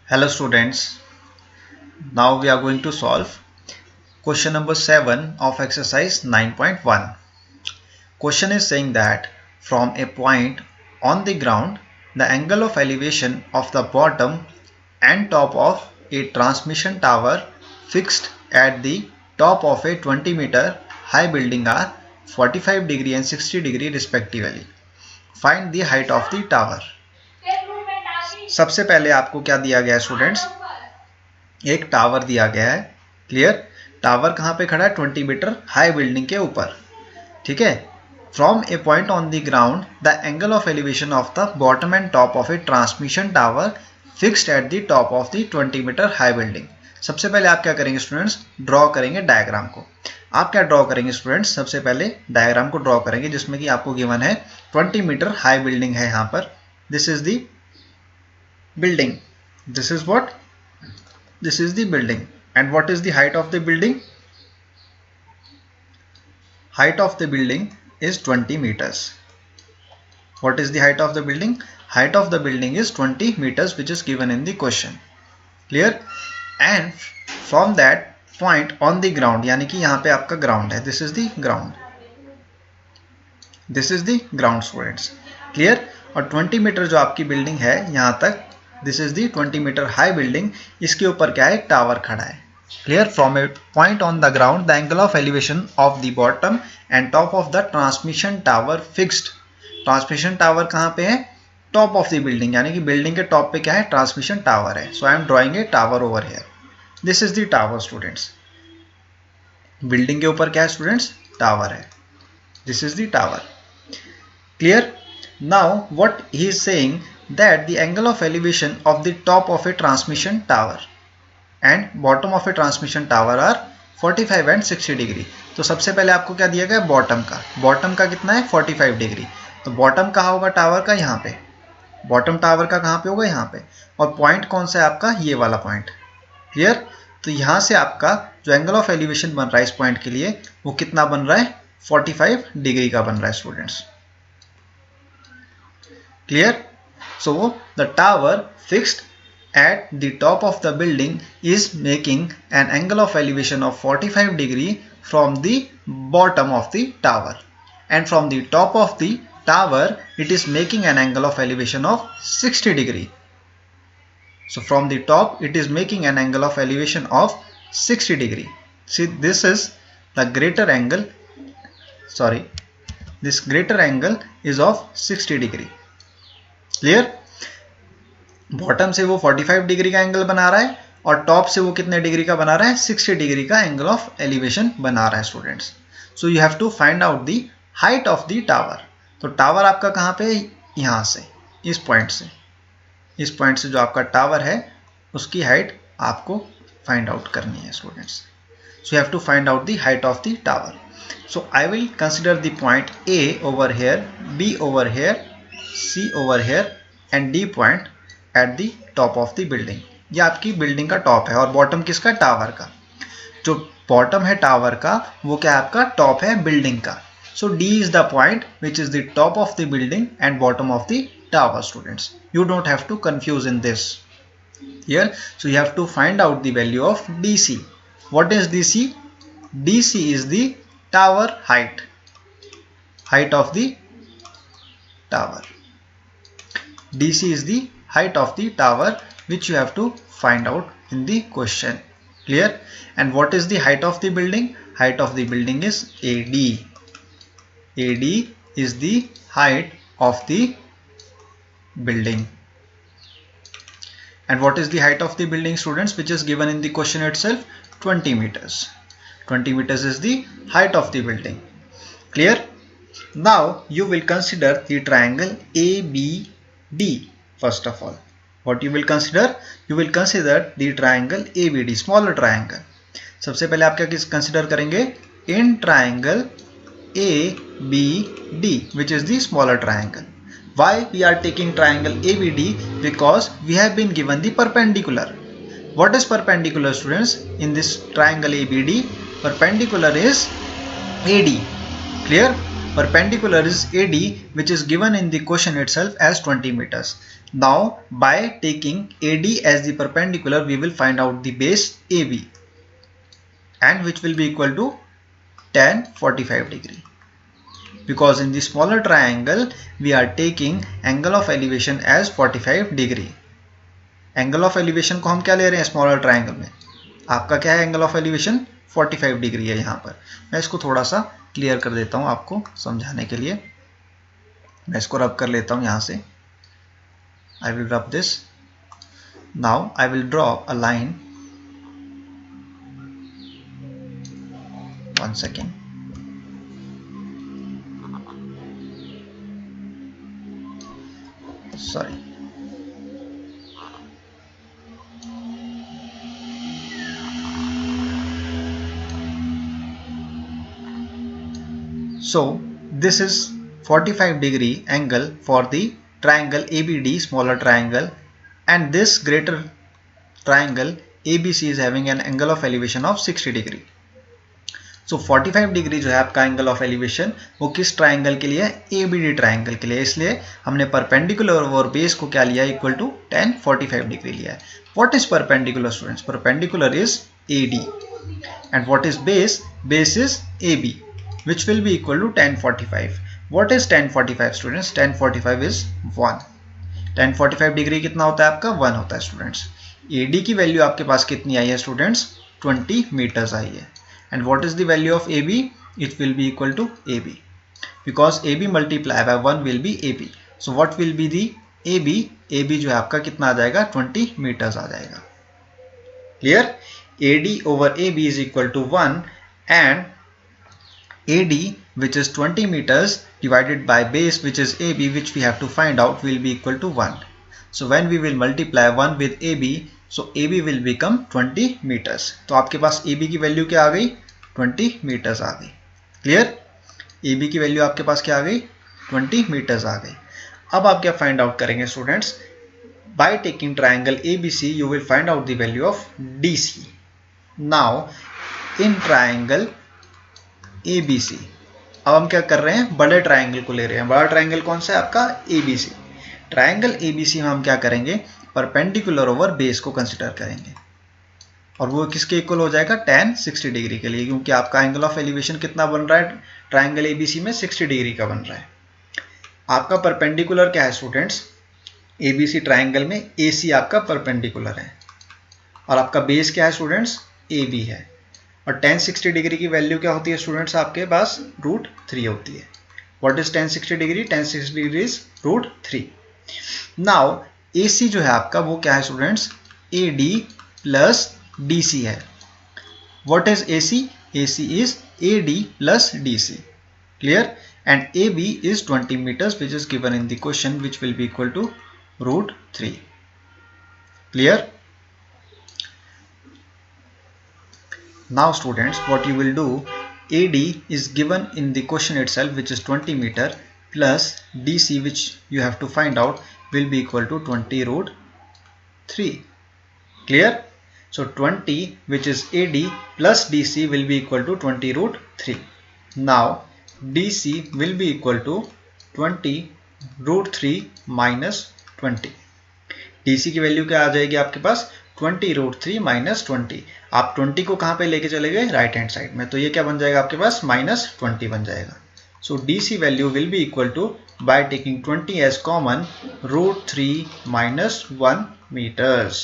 Hello students, now we are going to solve question number 7 of exercise 9.1. Question is saying that from a point on the ground, the angle of elevation of the bottom and top of a transmission tower fixed at the top of a 20-meter high building are 45 degree and 60 degree respectively. Find the height of the tower. सबसे पहले आपको क्या दिया गया है students, एक tower दिया गया है. क्लियर. टावर कहाँ पे खड़ा है? 20 मीटर हाई बिल्डिंग के ऊपर. ठीक है. From a point on the ground the angle of elevation of the bottom and top of a transmission tower fixed at the top of the 20 metre high building. सबसे पहले आप क्या करेंगे students? Draw करेंगे डायग्राम को. आप क्या draw करेंगे स्टूडेंट्स? सबसे पहले डायग्राम को ड्रॉ करेंगे जिसमें कि आपको गिवन है 20 मीटर हाई बिल्डिंग है यहाँ पर. This is the building. This is what? This is the building. And what is the height of the building? Height of the building is 20 meters. What is the height of the building? Height of the building is 20 meters, which is given in the question. Clear? And from that point on the ground, यानी कि यहाँ पे आपका ground है. This is the ground. This is the ground students. Clear? और 20 metre जो आपकी building है यहाँ तक, this is the 20 metre high building. इसके ऊपर क्या है? एक टावर खड़ा है. Clear. From a point on the ground the angle of elevation of the bottom and top of the transmission tower fixed. Transmission tower कहाँ पे है? टॉप ऑफ द बिल्डिंग, यानी कि बिल्डिंग के टॉप पे क्या है? ट्रांसमिशन टावर है. So I am drawing a tower over here. This is the tower students. Building के ऊपर क्या है स्टूडेंट्स? टावर है. This is the tower. Clear. Now what he is saying that the angle of elevation of the top of a transmission tower and bottom of a transmission tower are 45 and 60 degree. तो सबसे पहले आपको क्या दिया गया? Bottom का. Bottom का कितना है? 45 डिग्री. तो बॉटम कहाँ होगा टावर का? यहाँ पे. बॉटम टावर का कहाँ पे होगा? यहाँ पे. और पॉइंट कौन सा है आपका? ये वाला पॉइंट. क्लियर. तो यहाँ से आपका जो एंगल ऑफ एलिवेशन बन रहा है इस पॉइंट के लिए, वो कितना बन रहा है? 45 डिग्री का बन रहा है students. Clear. So the tower fixed at the top of the building is making an angle of elevation of 45 degree from the bottom of the tower, and from the top of the tower it is making an angle of elevation of 60 degree. So from the top it is making an angle of elevation of 60 degree. See, this is the greater angle. Sorry, this greater angle is of 60 degree. Clear. Bottom से वो 45 degree का angle बना रहा है और top से वो कितने डिग्री का बना रहा है? 60 डिग्री का एंगल ऑफ एलिवेशन बना रहा है students. So you have to find out the height of the tower. तो टावर आपका कहाँ पे? यहाँ से, इस पॉइंट से. इस पॉइंट से जो आपका टावर है उसकी हाइट आपको फाइंड आउट करनी है students. So you have to find out the height of the tower. So I will consider the point A over here, B over here, C over here and D point at the top of the building. ये आपकी building का top है और bottom किसका? Tower का. जो bottom है tower का वो क्या है आपका? टॉप है बिल्डिंग का. सो D is the point which is the top of the building and bottom of the tower students. You don't have to confuse in this here. So you have to find out the value of DC. What is DC? DC is the tower height. Height of the tower. DC is the height of the tower which you have to find out in the question. Clear. And what is the height of the building? Height of the building is AD. AD is the height of the building. And what is the height of the building students, which is given in the question itself? 20 meters. 20 meters is the height of the building. Clear. Now you will consider the triangle ABD. First of all, what you will consider? You will consider the triangle ABD, smaller triangle. सबसे पहले आप क्या consider करेंगे? In triangle ABD, which is the smaller triangle. Why we are taking triangle ABD? Because we have been given the perpendicular. What is perpendicular students? In this triangle ABD, perpendicular is AD. Clear. perpendicular is AD, which is given in the question itself as 20 meters. Now by taking AD as the perpendicular, we will find out the base AB, and which will be equal to tan 45 degree. Because in the smaller triangle we are taking angle of elevation as 45 degree. Angle of elevation को हम क्या ले रहे हैं smaller triangle में, आपका क्या है एंगल ऑफ एलिवेशन 45 डिग्री है यहाँ पर। मैं इसको थोड़ा सा क्लियर कर देता हूँ आपको समझाने के लिए। मैं इसको रब कर लेता हूँ यहाँ से। I will rub this. Now I will draw a line. 1 second। Sorry। So this is 45 degree angle for the triangle ABD, smaller triangle, and this greater triangle ABC is having an angle of elevation of 60 degree. So 45 degree जो है आपका angle of elevation वो किस triangle के लिए है, ABD triangle के लिए। इसलिए हमने परपेंडिकुलर और बेस को क्या लिया, इक्वल टू tan 45 डिग्री लिया है। What is perpendicular students? Perpendicular is AD and what is base? Base is AB, which will be equal to tan 45. What is tan 45 students? Tan 45 is 1. tan 45 degree कितना होता है आपका? 1 होता है students. AD की value आपके पास कितनी आई है स्टूडेंट्स? 20 मीटर्स आई है। And what is the value of AB? It will be equal to AB, because AB multiplied by 1 will be AB. So what will be the AB? AB जो है आपका कितना आ जाएगा? 20 meters आ जाएगा। Clear? AD over AB is equal to 1, and AD, which is 20 meters, divided by base, which is AB, which we have to find out, will be equal to 1. So when we will multiply 1 with AB, so AB will become 20 meters. तो आपके पास AB की value क्या आ गई? 20 meters आ गई। Clear? AB की value आपके पास क्या आ गई? 20 meters आ गई। अब आप क्या फाइंड आउट करेंगे students? By taking triangle ABC, you will find out the value of DC. Now in triangle ABC, अब हम क्या कर रहे हैं? बड़े ट्राइंगल को ले रहे हैं। बड़ा ट्राइंगल कौन सा है आपका? ABC। ट्राइंगल ABC में हम क्या करेंगे? परपेंडिकुलर ओवर बेस को कंसिडर करेंगे, और वो किसके इक्वल हो जाएगा? tan 60 डिग्री के लिए, क्योंकि आपका एंगल ऑफ एलिवेशन कितना बन रहा है ट्राइंगल ABC में? 60 डिग्री का बन रहा है। आपका परपेंडिकुलर क्या है स्टूडेंट्स? ABC ट्राइंगल में AC आपका परपेंडिकुलर है, और आपका बेस क्या है स्टूडेंट्स? AB है। और tan 60 डिग्री की वैल्यू क्या होती है स्टूडेंट्स? आपके पास √3 होती है। What is tan 60 degree? tan 60 degree is √3। Now AC जो है आपका वो क्या है स्टूडेंट्स? AD प्लस DC है। What is AC? AC is AD plus DC। Clear? And AB is 20 meters, which is given in the question, which will be equal to √3. Clear? Now students, what you will do, AD is given in the question itself, which is 20 meter, plus DC, which you have to find out, will be equal to 20 √3. Clear? So 20, which is AD, plus DC will be equal to 20 √3. Now DC will be equal to 20 √3 minus 20. DC की value क्या आ जाएगी आपके पास? 20 √3 minus 20. आप 20 को कहाँ पे लेके चले गए? राइट हैंड साइड में, तो ये क्या बन जाएगा आपके पास? -20 बन जाएगा। So DC value will be equal to, by taking 20 as common, √3 minus 1 meters.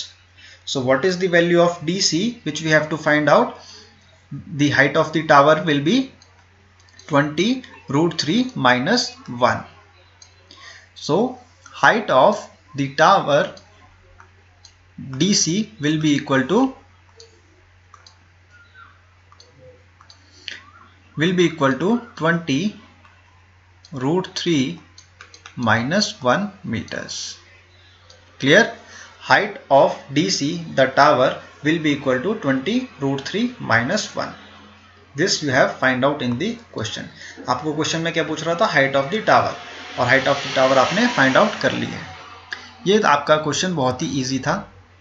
So what is the value of DC, which we have to find out? The height of the tower will be 20 √3 minus 1. So height of the tower DC will be equal to 20 √3 minus 1 meters. Clear? Height of DC, the tower, will be equal to 20 √3 minus 1. This you have find out in the question. आपको question में क्या पूछ रहा था? Height of the tower, और height of the tower आपने find out कर ली है। ये आपका क्वेश्चन बहुत ही इजी था।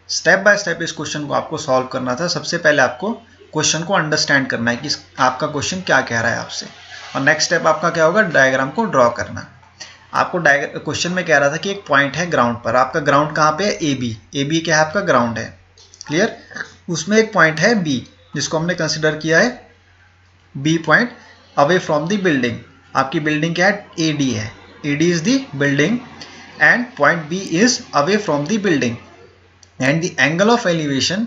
स्टेप बाय स्टेप इस क्वेश्चन को आपको सॉल्व करना था। सबसे पहले आपको क्वेश्चन को अंडरस्टैंड करना है कि आपका क्वेश्चन क्या कह रहा है आपसे। और नेक्स्ट स्टेप आपका क्या होगा, डायग्राम को ड्रॉ करना। आपको क्वेश्चन में कह रहा था कि एक पॉइंट है ग्राउंड पर, आपका ग्राउंड कहाँ पे है, ए बी क्या है आपका ग्राउंड है, क्लियर। उसमें एक पॉइंट है बी जिसको हमने कंसिडर किया है B point away from the building. आपकी बिल्डिंग क्या है, ए डी है, A D is the building and point B is away from the building and the angle of elevation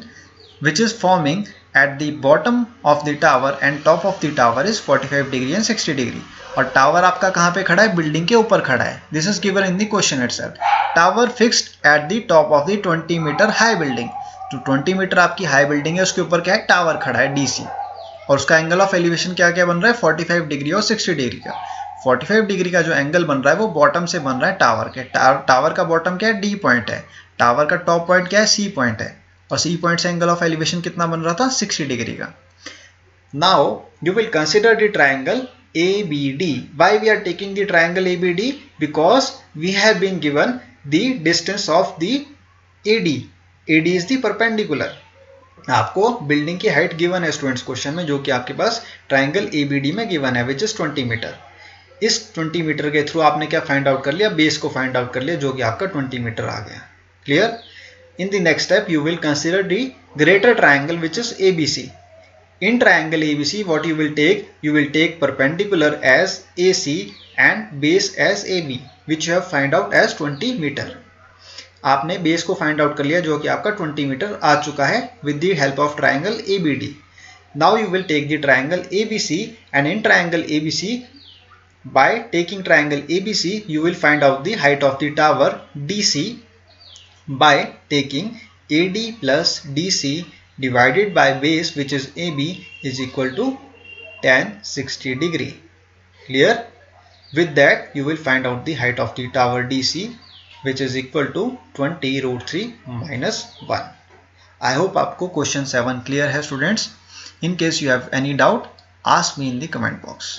which is forming at the bottom of the tower and top of the tower is 45 degree and 60 degree। और tower आपका कहाँ पे खड़ा है, building के ऊपर खड़ा है। This is given in the question itself. Tower fixed at the top of the 20 metre high building. तो 20 मीटर आपकी हाई बिल्डिंग है, उसके ऊपर क्या है, टावर खड़ा है डीसी, और उसका एंगल ऑफ एलिवेशन क्या क्या बन रहा है, 45 डिग्री और 60 डिग्री का। 45 डिग्री का जो एंगल बन रहा है वो बॉटम से बन रहा है टावर के। टावर का बॉटम क्या है, डी पॉइंट है, टावर का टॉप पॉइंट क्या है, सी पॉइंट है, और सी पॉइंट से एंगल ऑफ एलिवेशन कितना बन रहा था, 60 डिग्री का। Now you will consider the triangle ABD। Why we are taking the triangle ABD, because we have been given the distance of the AD। AD is the perpendicular. आपको building की height given है students question में, जो कि आपके पास triangle ABD में given है which is 20 metre. इस 20 मीटर के थ्रू आपने क्या फाइंड आउट कर लिया, बेस को फाइंड आउट कर लिया, जो कि आपका 20 मीटर आ गया, clear. In the next step you will consider the greater triangle which is ABC। In triangle ABC, what you will take perpendicular as AC and base as AB, which you have find out as 20 meter। आपने base को find out कर लिया जो कि आपका 20 metre आ चुका है with the help of triangle ABD। Now you will take the triangle ABC, and in triangle ABC, by taking triangle ABC, you will find out the height of the tower DC by taking AD plus DC divided by base which is AB is equal to tan 60 degree, clear। With that you will find out the height of the tower DC which is equal to 20 root 3 minus 1। I hope आपको question 7 clear है students। In case you have any doubt, ask me in the comment box।